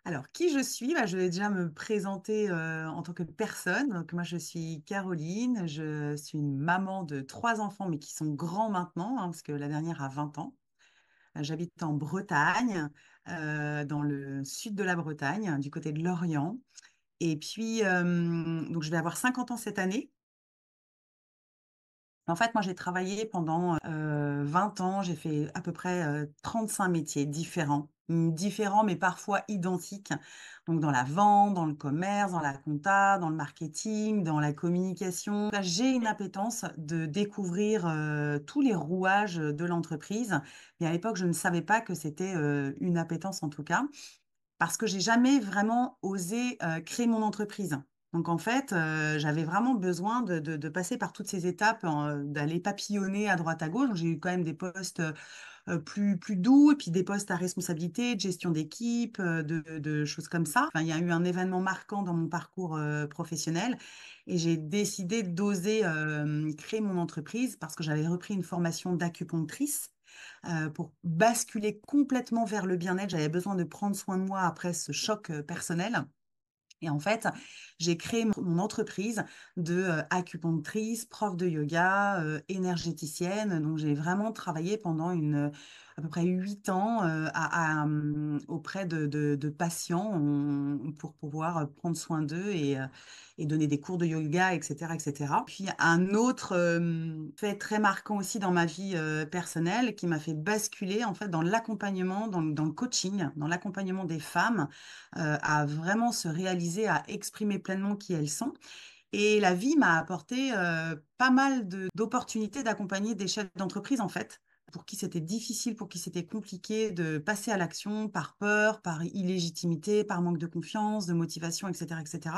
Alors, qui je suis? Bah, je vais déjà me présenter en tant que personne. Donc, moi, je suis Caroline. Je suis une maman de trois enfants, mais qui sont grands maintenant, hein, parce que la dernière a 20 ans. J'habite en Bretagne, dans le sud de la Bretagne, du côté de Lorient. Et puis, donc, je vais avoir 50 ans cette année. En fait, moi, j'ai travaillé pendant 20 ans. J'ai fait à peu près 35 métiers différents. Différents, mais parfois identiques. Donc, dans la vente, dans le commerce, dans la compta, dans le marketing, dans la communication. J'ai une appétence de découvrir tous les rouages de l'entreprise. Mais à l'époque, je ne savais pas que c'était une appétence en tout cas parce que j'ai jamais vraiment osé créer mon entreprise. Donc en fait, j'avais vraiment besoin de passer par toutes ces étapes, d'aller papillonner à droite à gauche. Donc, j'ai eu quand même des postes plus doux et puis des postes à responsabilité, de gestion d'équipe, de choses comme ça. Enfin, il y a eu un événement marquant dans mon parcours professionnel et j'ai décidé d'oser créer mon entreprise parce que j'avais repris une formation d'acupunctrice pour basculer complètement vers le bien-être. J'avais besoin de prendre soin de moi après ce choc personnel. Et en fait, j'ai créé mon entreprise de acupunctrice, prof de yoga, énergéticienne. Donc, j'ai vraiment travaillé pendant à peu près 8 ans auprès de patients pour pouvoir prendre soin d'eux et donner des cours de yoga, etc., etc. Puis, un autre fait très marquant aussi dans ma vie personnelle qui m'a fait basculer en fait dans l'accompagnement, dans le coaching, dans l'accompagnement des femmes à vraiment se réaliser, à exprimer pleinement qui elles sont. Et la vie m'a apporté pas mal d'opportunités d'accompagner des chefs d'entreprise, en fait, pour qui c'était difficile, pour qui c'était compliqué de passer à l'action par peur, par illégitimité, par manque de confiance, de motivation, etc., etc.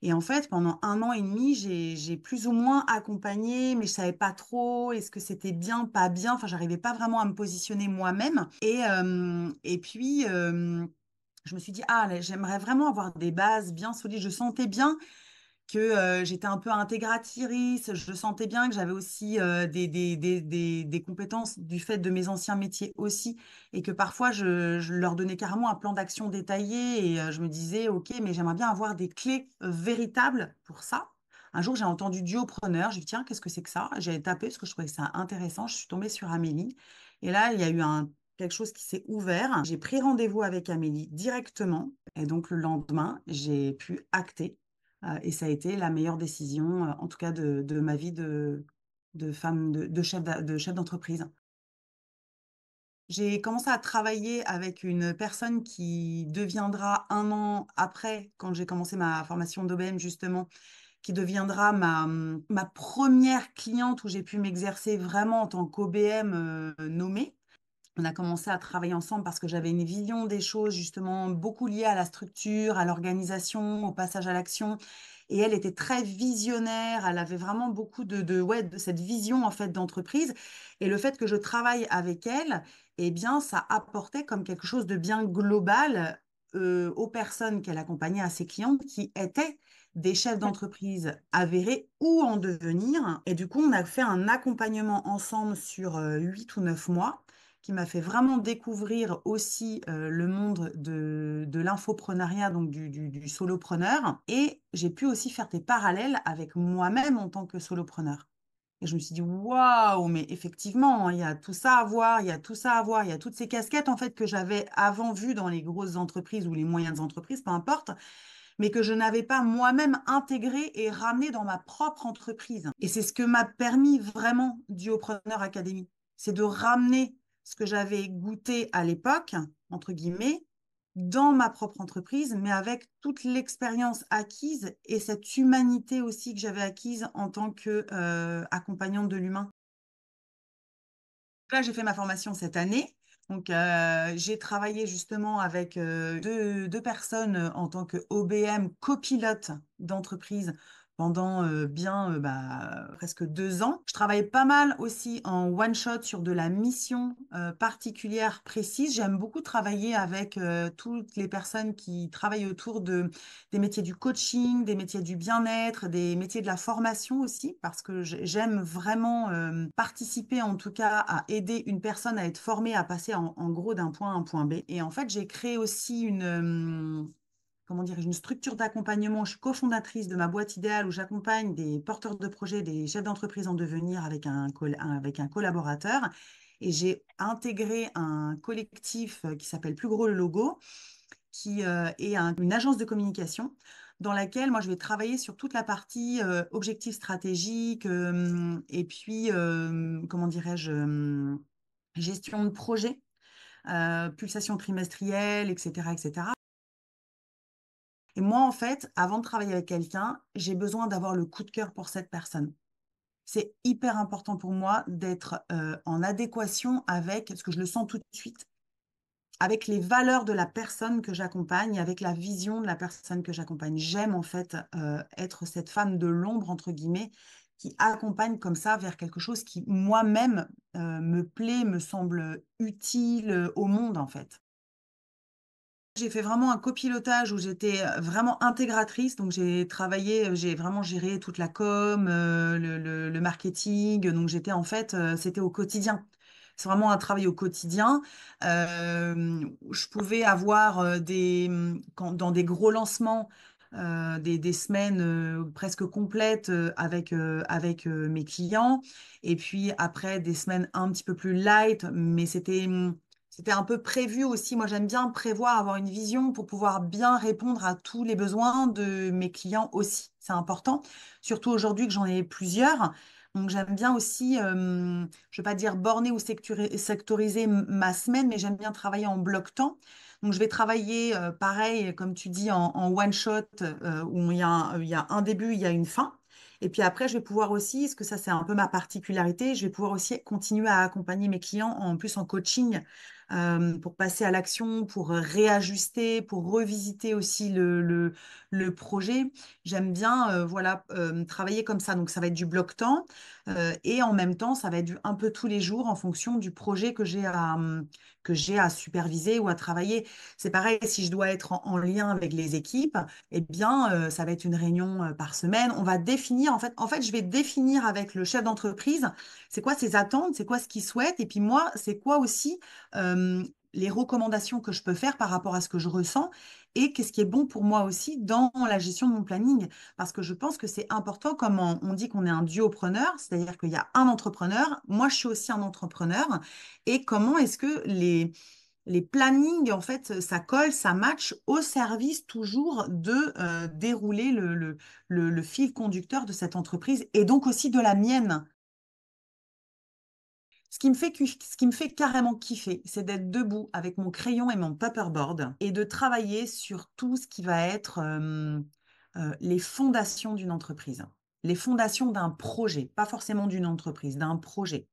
Et en fait, pendant 1 an et demi, j'ai plus ou moins accompagné, mais je savais pas trop, est-ce que c'était bien, pas bien. Enfin, j'arrivais pas vraiment à me positionner moi-même. Et puis, je me suis dit, ah, là, j'aimerais vraiment avoir des bases bien solides. Je sentais bien que j'étais un peu intégratrice. Je sentais bien que j'avais aussi des compétences du fait de mes anciens métiers aussi, et que parfois je leur donnais carrément un plan d'action détaillé et je me disais, OK, mais j'aimerais bien avoir des clés véritables pour ça. Un jour, j'ai entendu duopreneur. Je me dit, tiens, qu'est-ce que c'est que ça? J'ai tapé parce que je trouvais ça intéressant. Je suis tombée sur Amélie. Et là, il y a eu quelque chose qui s'est ouvert. J'ai pris rendez-vous avec Amélie directement. Et donc, le lendemain, j'ai pu acter et ça a été la meilleure décision, en tout cas de ma vie de femme, de chef d'entreprise. J'ai commencé à travailler avec une personne qui deviendra 1 an après, quand j'ai commencé ma formation d'OBM justement, qui deviendra ma première cliente où j'ai pu m'exercer vraiment en tant qu'OBM nommée. On a commencé à travailler ensemble parce que j'avais une vision des choses justement beaucoup liée à la structure, à l'organisation, au passage à l'action. Et elle était très visionnaire. Elle avait vraiment beaucoup ouais, de cette vision en fait d'entreprise. Et le fait que je travaille avec elle, eh bien, ça apportait comme quelque chose de bien global aux personnes qu'elle accompagnait, à ses clientes qui étaient des chefs d'entreprise avérés ou en devenir. Et du coup, on a fait un accompagnement ensemble sur 8 ou 9 mois qui m'a fait vraiment découvrir aussi le monde de l'infoprenariat, donc du solopreneur. Et j'ai pu aussi faire des parallèles avec moi-même en tant que solopreneur. Et je me suis dit, waouh, mais effectivement, il y a tout ça à voir, il y a tout ça à voir, il y a toutes ces casquettes en fait que j'avais avant vues dans les grosses entreprises ou les moyennes entreprises, peu importe, mais que je n'avais pas moi-même intégré et ramené dans ma propre entreprise. Et c'est ce que m'a permis vraiment Duopreneur Academy. C'est de ramener ce que j'avais goûté à l'époque, entre guillemets, dans ma propre entreprise, mais avec toute l'expérience acquise et cette humanité aussi que j'avais acquise en tant que accompagnante de l'humain. Là, j'ai fait ma formation cette année. Donc, j'ai travaillé justement avec deux personnes en tant que OBM copilote d'entreprise pendant presque 2 ans. Je travaille pas mal aussi en one-shot sur de la mission particulière précise. J'aime beaucoup travailler avec toutes les personnes qui travaillent autour des métiers du coaching, des métiers du bien-être, des métiers de la formation aussi, parce que j'aime vraiment participer en tout cas à aider une personne à être formée, à passer en gros d'un point à un point B. Et en fait, j'ai créé aussi comment dire, une structure d'accompagnement. Je suis cofondatrice de ma boîte idéale où j'accompagne des porteurs de projets, des chefs d'entreprise en devenir avec un collaborateur. Et j'ai intégré un collectif qui s'appelle Plus gros le logo, qui est une agence de communication dans laquelle moi je vais travailler sur toute la partie objectifs stratégiques et puis, comment dirais-je, gestion de projet, pulsation trimestrielle, etc., etc. Et moi, en fait, avant de travailler avec quelqu'un, j'ai besoin d'avoir le coup de cœur pour cette personne. C'est hyper important pour moi d'être en adéquation avec, parce que je le sens tout de suite, avec les valeurs de la personne que j'accompagne, avec la vision de la personne que j'accompagne. J'aime en fait être cette femme de l'ombre, entre guillemets, qui accompagne comme ça vers quelque chose qui moi-même me plaît, me semble utile au monde en fait. J'ai fait vraiment un copilotage où j'étais vraiment intégratrice, donc j'ai travaillé, j'ai vraiment géré toute la com, le marketing, donc j'étais en fait, c'était au quotidien. C'est vraiment un travail au quotidien. Je pouvais avoir dans des gros lancements, des semaines presque complètes avec mes clients, et puis après des semaines un petit peu plus light, mais c'était un peu prévu aussi. Moi, j'aime bien prévoir, avoir une vision pour pouvoir bien répondre à tous les besoins de mes clients aussi. C'est important, surtout aujourd'hui que j'en ai plusieurs. Donc, j'aime bien aussi, je ne vais pas dire borner ou sectoriser ma semaine, mais j'aime bien travailler en bloc-temps. Donc, je vais travailler, pareil, comme tu dis, en one-shot, où il y a un début, il y a une fin. Et puis après, je vais pouvoir aussi, parce que ça, c'est un peu ma particularité, je vais pouvoir aussi continuer à accompagner mes clients en plus en coaching pour passer à l'action, pour réajuster, pour revisiter aussi le projet. J'aime bien voilà, travailler comme ça. Donc, ça va être du bloc-temps et en même temps, ça va être un peu tous les jours en fonction du projet que j'ai à superviser ou à travailler. C'est pareil, si je dois être en lien avec les équipes, eh bien, ça va être une réunion par semaine. On va définir, en fait, je vais définir avec le chef d'entreprise, c'est quoi ses attentes, c'est quoi ce qu'il souhaite, et puis moi, c'est quoi aussi euh, les recommandations que je peux faire par rapport à ce que je ressens et qu'est-ce qui est bon pour moi aussi dans la gestion de mon planning. Parce que je pense que c'est important, comme on dit qu'on est un duopreneur, c'est-à-dire qu'il y a un entrepreneur, moi je suis aussi un entrepreneur, et comment est-ce que les plannings, en fait, ça colle, ça match au service toujours de dérouler le fil conducteur de cette entreprise et donc aussi de la mienne. Ce qui me fait carrément kiffer, c'est d'être debout avec mon crayon et mon paperboard et de travailler sur tout ce qui va être les fondations d'une entreprise, les fondations d'un projet, pas forcément d'une entreprise, d'un projet.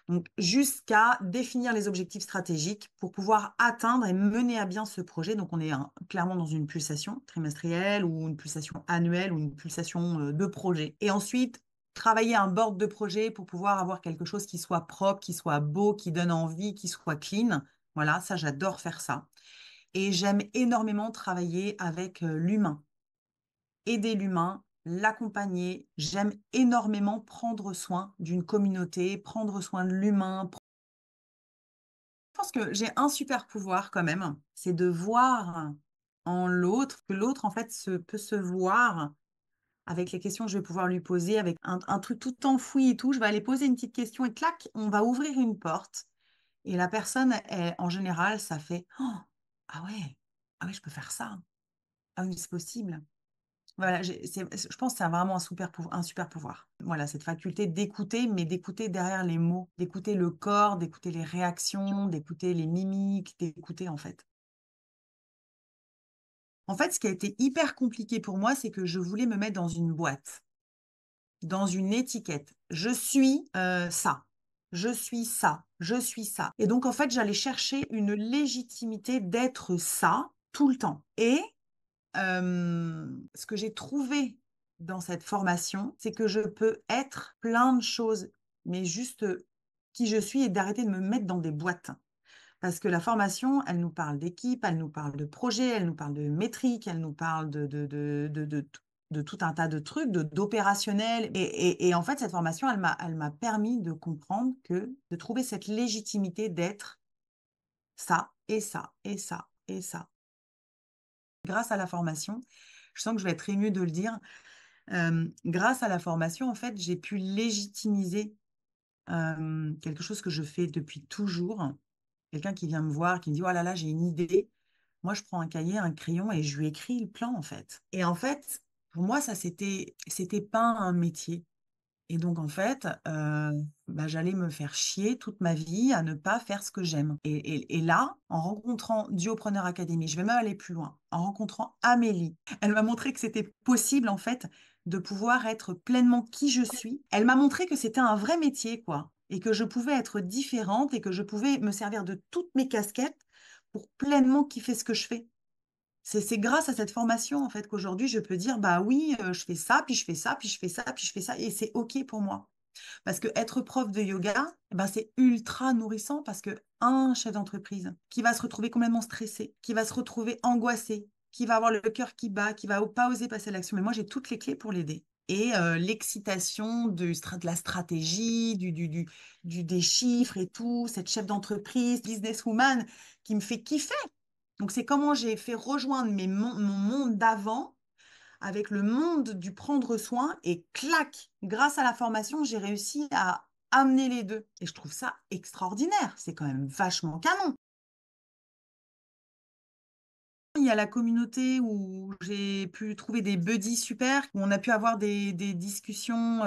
Donc, jusqu'à définir les objectifs stratégiques pour pouvoir atteindre et mener à bien ce projet. Donc, on est clairement dans une pulsation trimestrielle ou une pulsation annuelle ou une pulsation de projet. Et ensuite, travailler un board de projet pour pouvoir avoir quelque chose qui soit propre, qui soit beau, qui donne envie, qui soit clean. Voilà, ça, j'adore faire ça. Et j'aime énormément travailler avec l'humain, aider l'humain, l'accompagner. J'aime énormément prendre soin d'une communauté, prendre soin de l'humain. Je pense que j'ai un super pouvoir quand même, c'est de voir en l'autre, que l'autre en fait peut se voir avec les questions que je vais pouvoir lui poser, avec un truc tout enfoui et tout. Je vais aller poser une petite question et clac, on va ouvrir une porte. Et la personne, en général, ça fait oh, ah ouais, je peux faire ça. Ah oui, c'est possible. Voilà, je pense que c'est vraiment un super pouvoir. Voilà, cette faculté d'écouter, mais d'écouter derrière les mots, d'écouter le corps, d'écouter les réactions, d'écouter les mimiques, d'écouter en fait. En fait, ce qui a été hyper compliqué pour moi, c'est que je voulais me mettre dans une boîte, dans une étiquette. Je suis ça, je suis ça, je suis ça. Et donc, en fait, j'allais chercher une légitimité d'être ça tout le temps. Et ce que j'ai trouvé dans cette formation, c'est que je peux être plein de choses, mais juste qui je suis et d'arrêter de me mettre dans des boîtes. Parce que la formation, elle nous parle d'équipe, elle nous parle de projet, elle nous parle de métrique, elle nous parle de tout un tas de trucs, d'opérationnel. Et en fait, cette formation, elle m'a permis de comprendre de trouver cette légitimité d'être ça et ça et ça et ça. Grâce à la formation, je sens que je vais être émue de le dire, grâce à la formation, en fait, j'ai pu légitimiser quelque chose que je fais depuis toujours. Quelqu'un qui vient me voir, qui me dit, oh là là, j'ai une idée. Moi, je prends un cahier, un crayon et je lui écris le plan, en fait. Et en fait, pour moi, ça, c'était pas un métier. Et donc, en fait, bah, j'allais me faire chier toute ma vie à ne pas faire ce que j'aime. Et là, en rencontrant Duopreneur Academy, je vais même aller plus loin, en rencontrant Amélie, elle m'a montré que c'était possible, en fait, de pouvoir être pleinement qui je suis. Elle m'a montré que c'était un vrai métier, quoi, et que je pouvais être différente et que je pouvais me servir de toutes mes casquettes pour pleinement kiffer ce que je fais. C'est grâce à cette formation, en fait, qu'aujourd'hui, je peux dire, bah oui, je fais ça, puis je fais ça, puis je fais ça, puis je fais ça, et c'est OK pour moi. Parce que être prof de yoga, eh ben, c'est ultra nourrissant parce que un chef d'entreprise qui va se retrouver complètement stressé, qui va se retrouver angoissé, qui va avoir le cœur qui bat, qui va pas oser passer à l'action, mais moi, j'ai toutes les clés pour l'aider. Et l'excitation de la stratégie, des chiffres et tout, cette chef d'entreprise, businesswoman qui me fait kiffer. Donc, c'est comment j'ai fait rejoindre mon monde d'avant avec le monde du prendre soin et clac, grâce à la formation, j'ai réussi à amener les deux. Et je trouve ça extraordinaire. C'est quand même vachement canon. Il y a la communauté où j'ai pu trouver des buddies super, où on a pu avoir des discussions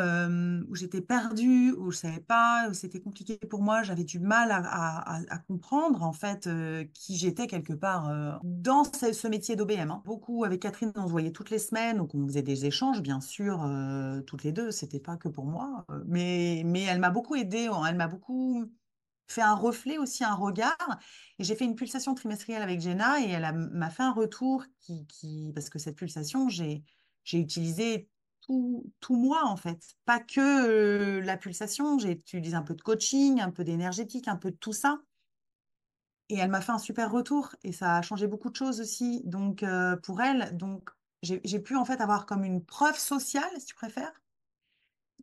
où j'étais perdue, où je savais pas, où c'était compliqué pour moi, j'avais du mal à comprendre en fait qui j'étais quelque part dans ce métier d'OBM. Hein. Beaucoup avec Catherine, on se voyait toutes les semaines, donc on faisait des échanges bien sûr, toutes les deux, c'était pas que pour moi, mais elle m'a beaucoup aidée, elle m'a beaucoup fait un reflet aussi, un regard. Et j'ai fait une pulsation trimestrielle avec Jenna et m'a fait un retour parce que cette pulsation, j'ai utilisé tout moi en fait. Pas que la pulsation, j'ai utilisé un peu de coaching, un peu d'énergétique, un peu de tout ça. Et elle m'a fait un super retour et ça a changé beaucoup de choses aussi. Donc pour elle, donc j'ai pu en fait avoir comme une preuve sociale, si tu préfères,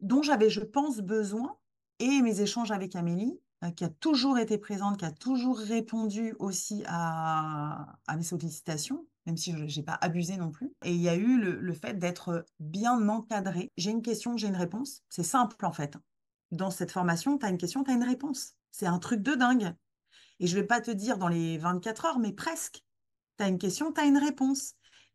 dont j'avais, je pense, besoin, et mes échanges avec Amélie, qui a toujours été présente, qui a toujours répondu aussi à mes sollicitations, même si je n'ai pas abusé non plus. Et il y a eu le fait d'être bien encadré. J'ai une question, j'ai une réponse. C'est simple en fait. Dans cette formation, tu as une question, tu as une réponse. C'est un truc de dingue. Et je ne vais pas te dire dans les 24 heures, mais presque. Tu as une question, tu as une réponse.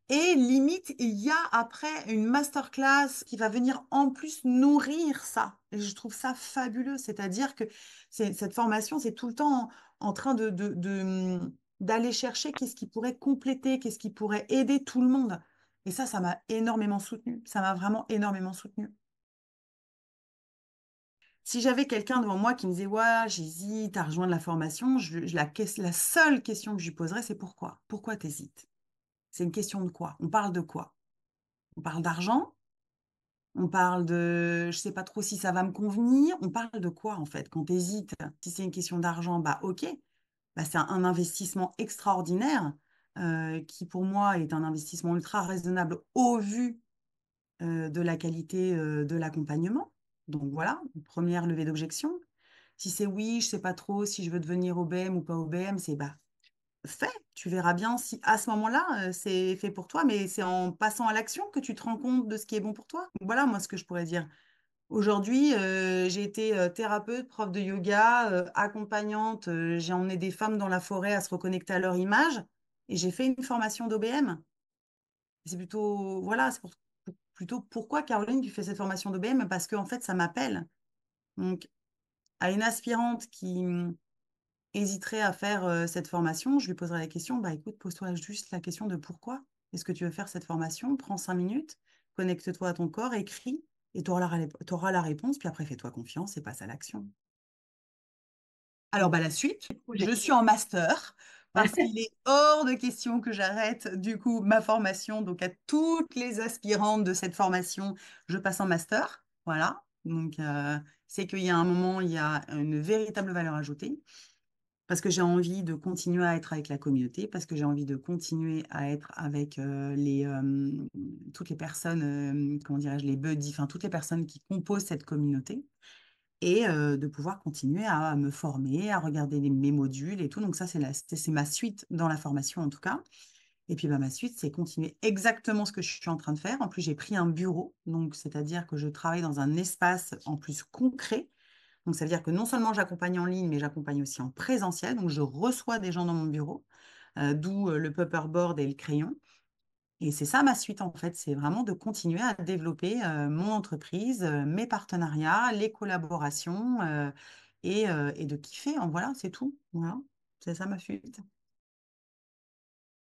Et limite, il y a après une masterclass qui va venir en plus nourrir ça. Et je trouve ça fabuleux. C'est-à-dire que cette formation, c'est tout le temps en train d'aller chercher qu'est-ce qui pourrait compléter, qu'est-ce qui pourrait aider tout le monde. Et ça m'a énormément soutenue. Ça m'a vraiment énormément soutenue. Si j'avais quelqu'un devant moi qui me disait, ouais, j'hésite à rejoindre la formation, la seule question que je lui poserais, c'est pourquoi? Pourquoi t'hésites? C'est une question de quoi? On parle de quoi? On parle d'argent? On parle de, je sais pas trop si ça va me convenir. On parle de quoi en fait quand t'hésites? Si c'est une question d'argent, bah ok, bah, c'est un investissement extraordinaire qui pour moi est un investissement ultra raisonnable au vu de la qualité de l'accompagnement. Donc voilà, une première levée d'objection. Si c'est oui, je sais pas trop si je veux devenir OBM ou pas OBM, c'est bah fais. Tu verras bien si à ce moment-là, c'est fait pour toi, mais c'est en passant à l'action que tu te rends compte de ce qui est bon pour toi. Voilà, moi, ce que je pourrais dire. Aujourd'hui, j'ai été thérapeute, prof de yoga, accompagnante. J'ai emmené des femmes dans la forêt à se reconnecter à leur image et j'ai fait une formation d'OBM. C'est plutôt, voilà, plutôt pourquoi, Caroline, tu fais cette formation d'OBM? Parce que, en fait, ça m'appelle. Donc, à une aspirante qui hésiterait à faire cette formation, je lui poserai la question, bah écoute, pose-toi juste la question de pourquoi est-ce que tu veux faire cette formation? Prends 5 minutes, connecte-toi à ton corps, écris, et tu auras t'auras la réponse, puis après fais-toi confiance et passe à l'action. Alors, bah, la suite, je suis en master parce qu'il est hors de question que j'arrête du coup ma formation. Donc à toutes les aspirantes de cette formation, je passe en master. Voilà. Donc c'est qu'il y a un moment, il y a une véritable valeur ajoutée. Parce que j'ai envie de continuer à être avec la communauté, parce que j'ai envie de continuer à être avec toutes les personnes, comment dirais-je, les buddies, enfin toutes les personnes qui composent cette communauté, et de pouvoir continuer à me former, à regarder mes modules et tout. Donc ça, c'est ma suite dans la formation en tout cas. Et puis bah, ma suite, c'est continuer exactement ce que je suis en train de faire. En plus, j'ai pris un bureau, donc c'est-à-dire que je travaille dans un espace en plus concret. Donc, ça veut dire que non seulement j'accompagne en ligne, mais j'accompagne aussi en présentiel. Donc, je reçois des gens dans mon bureau, d'où le paperboard et le crayon. Et c'est ça ma suite, en fait. C'est vraiment de continuer à développer mon entreprise, mes partenariats, les collaborations et de kiffer. Voilà, c'est tout. Voilà, c'est ça ma suite.